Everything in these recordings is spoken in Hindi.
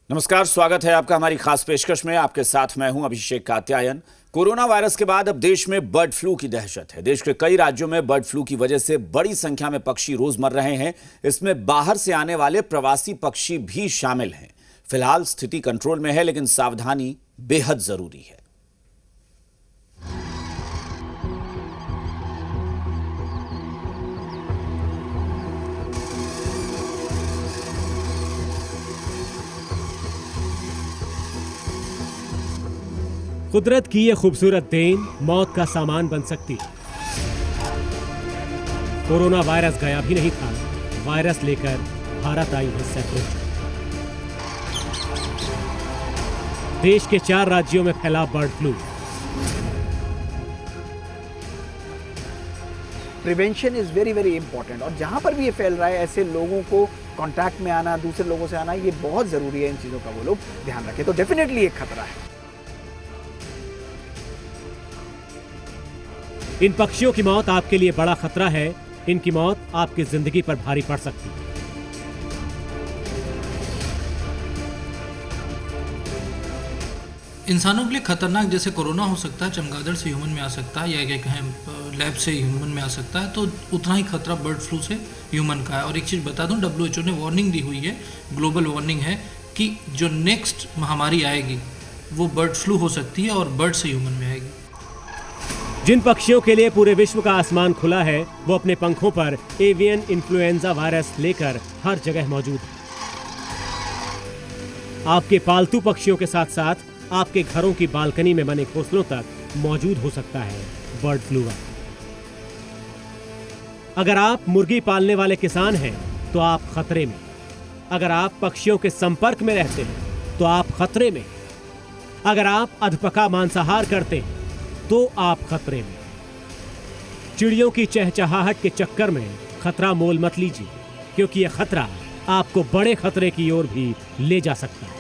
नमस्कार, स्वागत है आपका हमारी खास पेशकश में। आपके साथ मैं हूं अभिषेक कात्यायन। कोरोना वायरस के बाद अब देश में बर्ड फ्लू की दहशत है। देश के कई राज्यों में बर्ड फ्लू की वजह से बड़ी संख्या में पक्षी रोज मर रहे हैं। इसमें बाहर से आने वाले प्रवासी पक्षी भी शामिल हैं। फिलहाल स्थिति कंट्रोल में है, लेकिन सावधानी बेहद जरूरी है। कुदरत की ये खूबसूरत देन मौत का सामान बन सकती है। कोरोना वायरस गया भी नहीं था, वायरस लेकर भारत आई है सैकड़ों। देश के 4 राज्यों में फैला bird flu. Prevention is very very important, और जहां पर भी ये फैल रहा है ऐसे लोगों को कांटेक्ट में आना, दूसरे लोगों से आना, ये बहुत जरूरी है। इन चीजों का वो लोग ध्यान रखें। तो डेफिनेटली एक खतरा है। इन पक्षियों की मौत आपके लिए बड़ा खतरा है। इनकी मौत आपकी जिंदगी पर भारी पड़ सकती है। इंसानों के लिए खतरनाक जैसे कोरोना हो सकता है, चमगादड़ से ह्यूमन में आ सकता है, या क्या कहें लैब से ह्यूमन में आ सकता है, तो उतना ही खतरा बर्ड फ्लू से ह्यूमन का है। और एक चीज़ बता दूं, WHO ने वार्निंग दी हुई है, ग्लोबल वार्निंग है कि जो नेक्स्ट महामारी आएगी वो बर्ड फ्लू हो सकती है और बर्ड से ह्यूमन में आएगी। जिन पक्षियों के लिए पूरे विश्व का आसमान खुला है, वो अपने पंखों पर एवियन इन्फ्लुएंजा वायरस लेकर हर जगह मौजूद है। आपके पालतू पक्षियों के साथ साथ आपके घरों की बालकनी में बने घोंसलों तक मौजूद हो सकता है बर्ड फ्लू। अगर आप मुर्गी पालने वाले किसान हैं तो आप खतरे में। अगर आप पक्षियों के संपर्क में रहते हैं तो आप खतरे में। अगर आप अधपका मांसाहार करते हैं तो आप खतरे में। चिड़ियों की चहचहाहट के चक्कर में खतरा मोल मत लीजिए, क्योंकि यह खतरा आपको बड़े खतरे की ओर भी ले जा सकता है।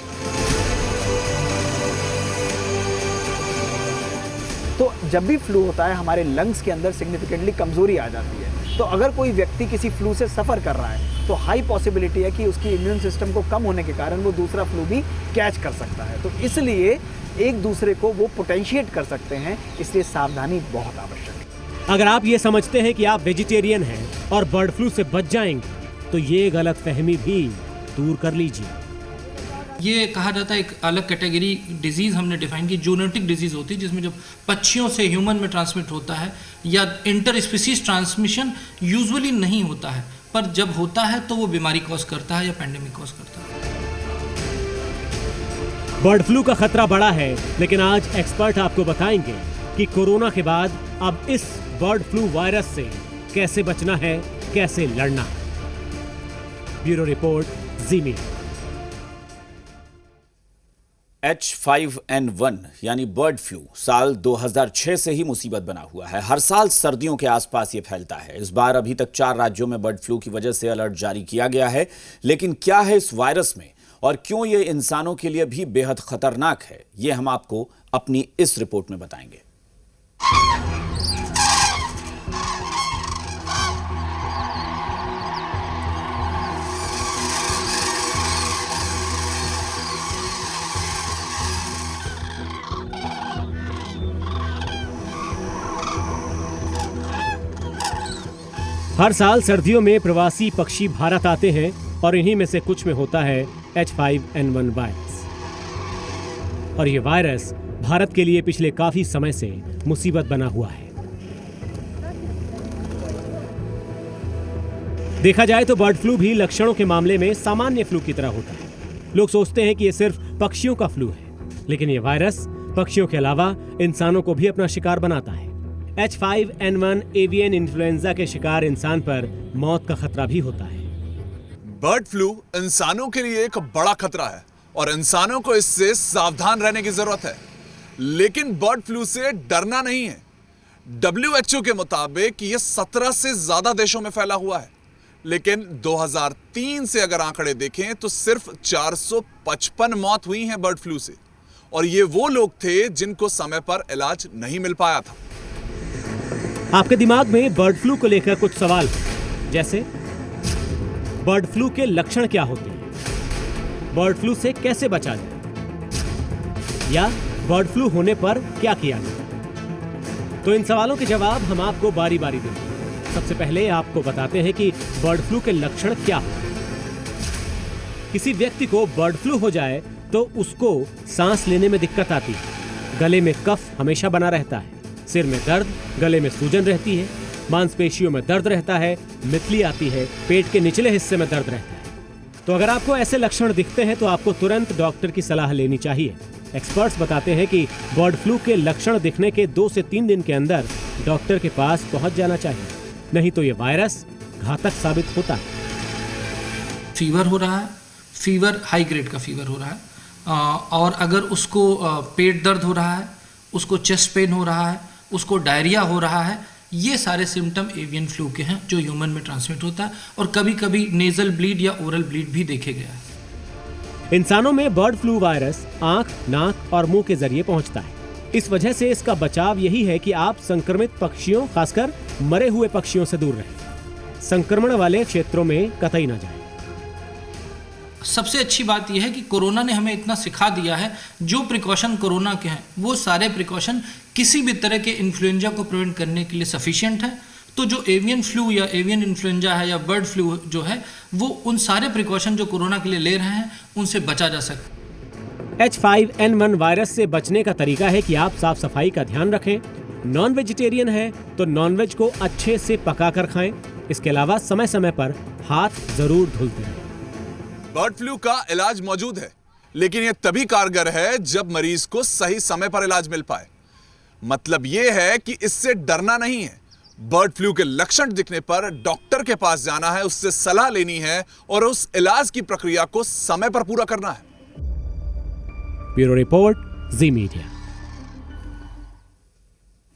तो जब भी फ्लू होता है, हमारे लंग्स के अंदर सिग्निफिकेंटली कमजोरी आ जाती है। तो अगर कोई व्यक्ति किसी फ्लू से सफर कर रहा है तो हाई पॉसिबिलिटी है कि उसकी इम्यून सिस्टम को कम होने के कारण वो दूसरा फ्लू भी कैच कर सकता है। तो इसलिए एक दूसरे को वो पोटेंशिएट कर सकते हैं, इसलिए सावधानी बहुत आवश्यक है। अगर आप ये समझते हैं कि आप वेजिटेरियन हैं और बर्ड फ्लू से बच जाएंगे, तो ये गलतफहमी भी दूर कर लीजिए। ये कहा जाता है एक अलग कैटेगरी डिजीज़ हमने डिफाइन की, जूनोटिक डिजीज़ होती है, जिसमें जब पक्षियों से ह्यूमन में ट्रांसमिट होता है, या इंटर स्पीसीज ट्रांसमिशन यूजुअली नहीं होता है, पर जब होता है तो वो बीमारी कॉज करता है या पैंडेमिक कॉज करता है। बर्ड फ्लू का खतरा बड़ा है, लेकिन आज एक्सपर्ट आपको बताएंगे कि कोरोना के बाद अब इस बर्ड फ्लू वायरस से कैसे बचना है, कैसे लड़ना है। ब्यूरो रिपोर्ट, जी मीडिया। H5N1 यानी बर्ड फ्लू साल 2006 से ही मुसीबत बना हुआ है। हर साल सर्दियों के आसपास ये फैलता है। इस बार अभी तक 4 राज्यों में बर्ड फ्लू की वजह से अलर्ट जारी किया गया है। लेकिन क्या है इस वायरस में और क्यों ये इंसानों के लिए भी बेहद खतरनाक है, ये हम आपको अपनी इस रिपोर्ट में बताएंगे। हर साल सर्दियों में प्रवासी पक्षी भारत आते हैं और इन्हीं में से कुछ में होता है H5N1 वायरस। और ये वायरस भारत के लिए पिछले काफी समय से मुसीबत बना हुआ है। देखा जाए तो बर्ड फ्लू भी लक्षणों के मामले में सामान्य फ्लू की तरह होता है। लोग सोचते हैं कि ये सिर्फ पक्षियों का फ्लू है, लेकिन ये वायरस पक्षियों के अलावा इंसानों को भी अपना शिकार बनाता है। H5N1 एवियन इन्फ्लुएंजा के शिकार इंसान पर मौत का खतरा भी होता है। बर्ड फ्लू इंसानों के लिए एक बड़ा खतरा है और इंसानों को इससे सावधान रहने की जरूरत है। लेकिन बर्ड फ्लू से डरना नहीं है। WHO के मुताबिक ये 17 से ज्यादा देशों में फैला हुआ है, लेकिन 2003 से अगर आंकड़े देखें तो सिर्फ 455 मौत हुई हैं बर्ड फ्लू से, और ये वो लोग थे जिनको समय पर इलाज नहीं मिल पाया था। आपके दिमाग में बर्ड फ्लू को लेकर कुछ सवाल हैं, जैसे बर्ड फ्लू के लक्षण क्या होते हैं, बर्ड फ्लू से कैसे बचा जाए या बर्ड फ्लू होने पर क्या किया जाए? तो इन सवालों के जवाब हम आपको बारी बारी देंगे। सबसे पहले आपको बताते हैं कि बर्ड फ्लू के लक्षण क्या हैं। किसी व्यक्ति को बर्ड फ्लू हो जाए तो उसको सांस लेने में दिक्कत आती है, गले में कफ हमेशा बना रहता है, सिर में दर्द, गले में सूजन रहती है, मांसपेशियों में दर्द रहता है, मितली आती है, पेट के निचले हिस्से में दर्द रहता है। तो अगर आपको ऐसे लक्षण दिखते हैं तो आपको तुरंत डॉक्टर की सलाह लेनी चाहिए। एक्सपर्ट्स बताते हैं कि बर्ड फ्लू के लक्षण दिखने के 2 से 3 दिन के अंदर डॉक्टर के पास पहुंच जाना चाहिए, नहीं तो ये वायरस घातक साबित होता है। फीवर हो रहा है, फीवर हाई ग्रेड का फीवर हो रहा है, और अगर उसको पेट दर्द हो रहा है, उसको चेस्ट पेन हो रहा है, उसको डायरिया हो रहा है, ये सारे सिम्टम एवियन फ्लू के हैं जो ह्यूमन में ट्रांसमिट होता है। और कभी कभी नेजल ब्लीड या ओरल ब्लीड भी देखे गया है। इंसानों में बर्ड फ्लू वायरस आंख, नाक और मुंह के जरिए पहुंचता है। इस वजह से इसका बचाव यही है कि आप संक्रमित पक्षियों, खासकर मरे हुए पक्षियों से दूर रहें। संक्रमण वाले क्षेत्रों में कतई न जाएं। सबसे अच्छी बात यह है कि कोरोना ने हमें इतना सिखा दिया है, जो प्रिकॉशन कोरोना के हैं वो सारे प्रिकॉशन किसी भी तरह के इन्फ्लुएंजा को प्रिवेंट करने के लिए सफिशिएंट है। तो जो एवियन फ्लू या एवियन इन्फ्लुएंजा है या बर्ड फ्लू जो है, वो उन सारे प्रिकॉशन जो कोरोना के लिए ले रहे हैं उनसे बचा जा सकता है। H5N1 वायरस से बचने का तरीका है कि आप साफ सफाई का ध्यान रखें। नॉन वेजिटेरियन है तो नॉनवेज को अच्छे से पका कर खाएं। इसके अलावा समय समय पर हाथ जरूर धुलते रहें। बर्ड फ्लू का इलाज मौजूद है, लेकिन यह तभी कारगर है जब मरीज को सही समय पर इलाज मिल पाए। मतलब यह है कि इससे डरना नहीं है। बर्ड फ्लू के लक्षण दिखने पर डॉक्टर के पास जाना है, उससे सलाह लेनी है और उस इलाज की प्रक्रिया को समय पर पूरा करना है। ब्यूरो रिपोर्ट, जी मीडिया।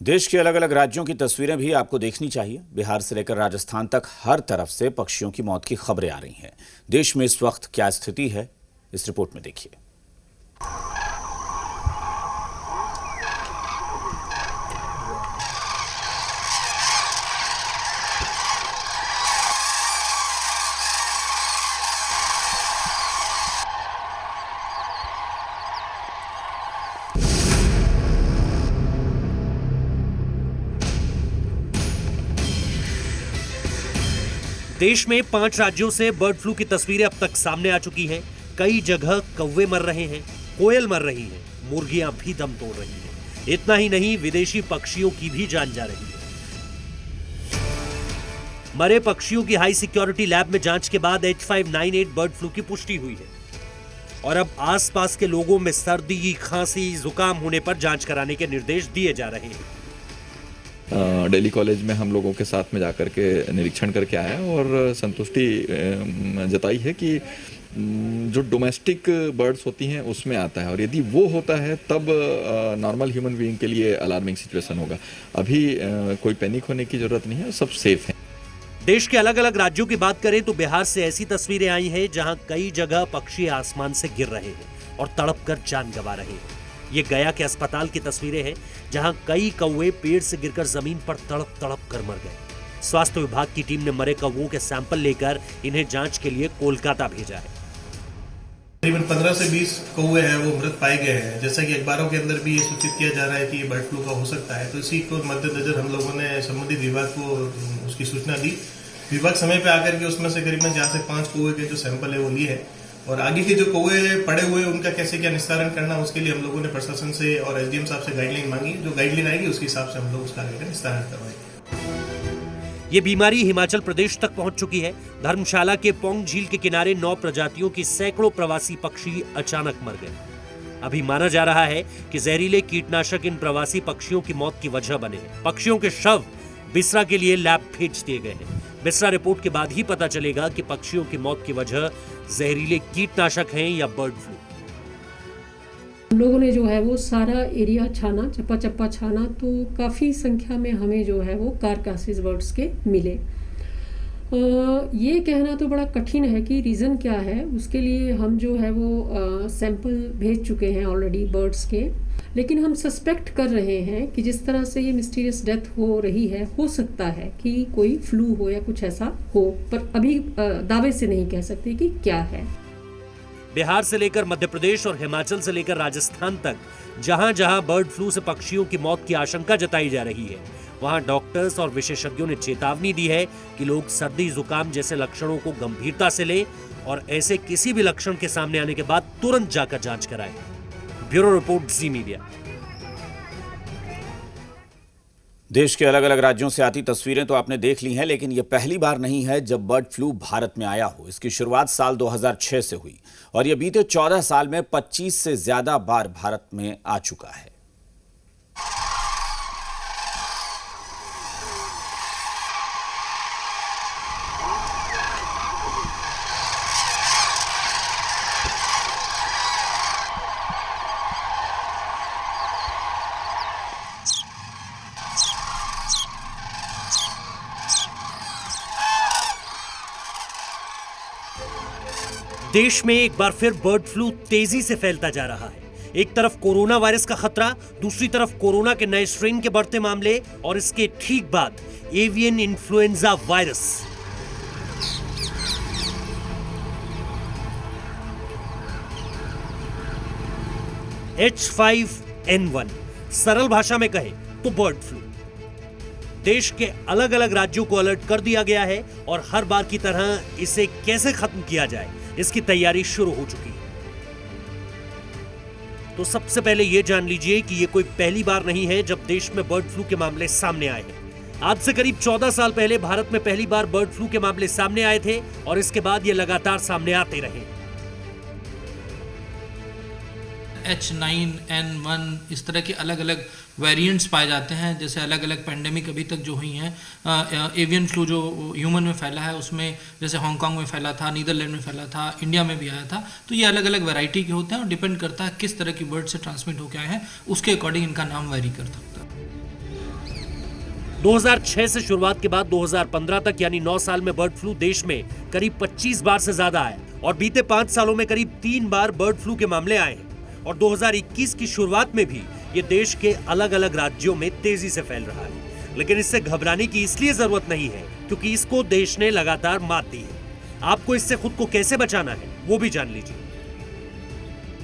देश के अलग अलग राज्यों की तस्वीरें भी आपको देखनी चाहिए। बिहार से लेकर राजस्थान तक हर तरफ से पक्षियों की मौत की खबरें आ रही हैं। देश में इस वक्त क्या स्थिति है, इस रिपोर्ट में देखिए। देश में 5 राज्यों से बर्ड फ्लू की तस्वीरें अब तक सामने आ चुकी हैं। कई जगह कौवे मर रहे हैं, कोयल मर रही है, मुर्गियां भी दम तोड़ रही हैं। इतना ही नहीं, विदेशी पक्षियों की भी जान जा रही है। मरे पक्षियों की हाई सिक्योरिटी लैब में जांच के बाद H5N1 बर्ड फ्लू की पुष्टि हुई है और अब आसपास के लोगों में सर्दी, खांसी, जुकाम होने पर जांच कराने के निर्देश दिए जा रहे हैं। दिल्ली कॉलेज में हम लोगों के साथ में जाकर के निरीक्षण करके आया और संतुष्टि जताई है कि जो डोमेस्टिक बर्ड्स होती हैं उसमें आता है, और यदि वो होता है तब नॉर्मल ह्यूमन बीइंग के लिए अलार्मिंग सिचुएशन होगा। अभी कोई पैनिक होने की जरूरत नहीं है, सब सेफ है। देश के अलग अलग राज्यों की बात करें तो बिहार से ऐसी तस्वीरें आई हैं जहां कई जगह पक्षी आसमान से गिर रहे हैं और तड़पकर जान गंवा रहे हैं। ये गया के अस्पताल की तस्वीरें हैं जहां कई कौवे पेड़ से गिरकर जमीन पर तड़प तड़प कर मर गए। स्वास्थ्य विभाग की टीम ने मरे कौवों के सैंपल लेकर इन्हें जांच के लिए कोलकाता भेजा है। करीबन 15 से 20 कौवे हैं वो मृत पाए गए हैं। जैसा कि अखबारों के अंदर भी ये सूचित किया जा रहा है कि ये बर्ड फ्लू का हो सकता है, तो इसी को मद्देनजर हम लोगों ने संबंधित विभाग को उसकी सूचना दी। विभाग समय पे आकर के उसमें से करीबन 4 से 5 कौवे के जो सैंपल है वो लिए हैं, और आगे के जो कौवे पड़े हुए उनका कैसे क्या निस्तारण करना, उसके लिए हम लोगों ने प्रशासन से और एसडीएम साहब से गाइडलाइन मांगी। जो गाइडलाइन आएगी उसके हिसाब से हम लोग उसका आगे का निस्तारण करवाएंगे। ये बीमारी हिमाचल प्रदेश तक पहुंच चुकी है। धर्मशाला के पोंग झील के किनारे 9 प्रजातियों की सैकड़ों प्रवासी पक्षी अचानक मर गए। अभी माना जा रहा है कि जहरीले कीटनाशक इन प्रवासी पक्षियों की मौत की वजह बने हैं। पक्षियों के शव बिसरा के लिए लैब भेज दिए गए हैं। बिसरा रिपोर्ट के बाद ही पता चलेगा कि पक्षियों की मौत की वजह जहरीले कीटनाशक हैं या बर्ड फ्लू। हम लोगों ने जो है वो सारा एरिया छाना, चप्पा चप्पा छाना, तो काफ़ी संख्या में हमें जो है वो कारकासिस बर्ड्स के मिले। ये कहना तो बड़ा कठिन है कि रीज़न क्या है। उसके लिए हम जो है वो सैंपल भेज चुके हैं ऑलरेडी बर्ड्स के, लेकिन हम सस्पेक्ट कर रहे हैं कि जिस तरह से ये मिस्टीरियस डेथ हो रही है, हो सकता है कि कोई फ्लू हो या कुछ ऐसा हो, पर अभी दावे से नहीं कह सकते कि क्या है। बिहार से लेकर मध्य प्रदेश और हिमाचल से लेकर राजस्थान तक जहां जहां बर्ड फ्लू से पक्षियों की मौत की आशंका जताई जा रही है, वहां डॉक्टर्स और विशेषज्ञों ने चेतावनी दी है कि लोग सर्दी जुकाम जैसे लक्षणों को गंभीरता से लें और ऐसे किसी भी लक्षण के सामने आने के बाद तुरंत जाकर जांच कराएं। ब्यूरो रिपोर्ट, जी मीडिया। देश के अलग अलग राज्यों से आती तस्वीरें तो आपने देख ली हैं, लेकिन यह पहली बार नहीं है जब बर्ड फ्लू भारत में आया हो। इसकी शुरुआत साल 2006 से हुई और यह बीते 14 साल में 25 से ज्यादा बार भारत में आ चुका है। देश में एक बार फिर बर्ड फ्लू तेजी से फैलता जा रहा है। एक तरफ कोरोना वायरस का खतरा, दूसरी तरफ कोरोना के नए स्ट्रेन के बढ़ते मामले और इसके ठीक बाद एवियन इन्फ्लुएंजा वायरस। H5N1, सरल भाषा में कहे तो बर्ड फ्लू। देश के अलग अलग राज्यों को अलर्ट कर दिया गया है और हर बार की तरह इसे कैसे खत्म किया जाए, इसकी तैयारी शुरू हो चुकी है। तो सबसे पहले यह जान लीजिए कि यह कोई पहली बार नहीं है जब देश में बर्ड फ्लू के मामले सामने आए हैं। आज से करीब 14 साल पहले भारत में पहली बार बर्ड फ्लू के मामले सामने आए थे और इसके बाद ये लगातार सामने आते रहे। H9N1 इस तरह के अलग अलग वेरिएंट्स पाए जाते हैं। जैसे अलग अलग पेंडेमिक अभी तक जो हुई हैं, एवियन फ्लू जो ह्यूमन में फैला है उसमें जैसे हांगकांग में फैला था, नीदरलैंड में फैला था, इंडिया में भी आया था। तो ये अलग अलग वैरायटी के होते हैं और डिपेंड करता है किस तरह की बर्ड से ट्रांसमिट होकर आए हैं, उसके अकॉर्डिंग इनका नाम वेरी कर सकता है। 2006 से शुरुआत के बाद 2015 तक यानी 9 साल में बर्ड फ्लू देश में करीब 25 बार से ज्यादा आया और बीते 5 सालों में करीब 3 बार बर्ड फ्लू के मामले आए हैं। और 2021 की शुरुआत में भी ये देश के अलग अलग राज्यों में तेजी से फैल रहा है। लेकिन इससे घबराने की इसलिए जरूरत नहीं है क्योंकि इसको देश ने लगातार मात दी है। आपको इससे खुद को कैसे बचाना है वो भी जान लीजिए।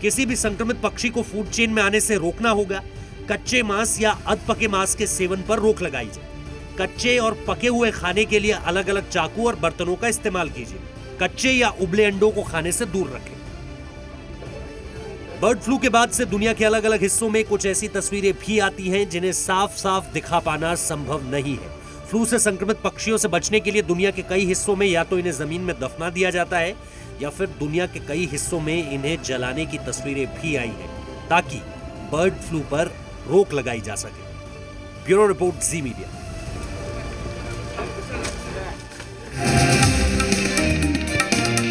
किसी भी संक्रमित पक्षी को फूड चेन में आने से रोकना होगा। कच्चे मांस या अधपके मांस के सेवन पर रोक लगाई जाए। कच्चे और पके हुए खाने के लिए अलग अलग चाकू और बर्तनों का इस्तेमाल कीजिए। कच्चे या उबले अंडों को खाने से दूर रखें। बर्ड फ्लू के बाद से दुनिया के अलग अलग हिस्सों में कुछ ऐसी तस्वीरें भी आती हैं जिन्हें साफ साफ दिखा पाना संभव नहीं है। फ्लू से संक्रमित पक्षियों से बचने के लिए दुनिया के कई हिस्सों में या तो इन्हें जमीन में दफना दिया जाता है या फिर दुनिया के कई हिस्सों में इन्हें जलाने की तस्वीरें भी आई हैं ताकि बर्ड फ्लू पर रोक लगाई जा सके। ब्यूरो रिपोर्ट, जी मीडिया।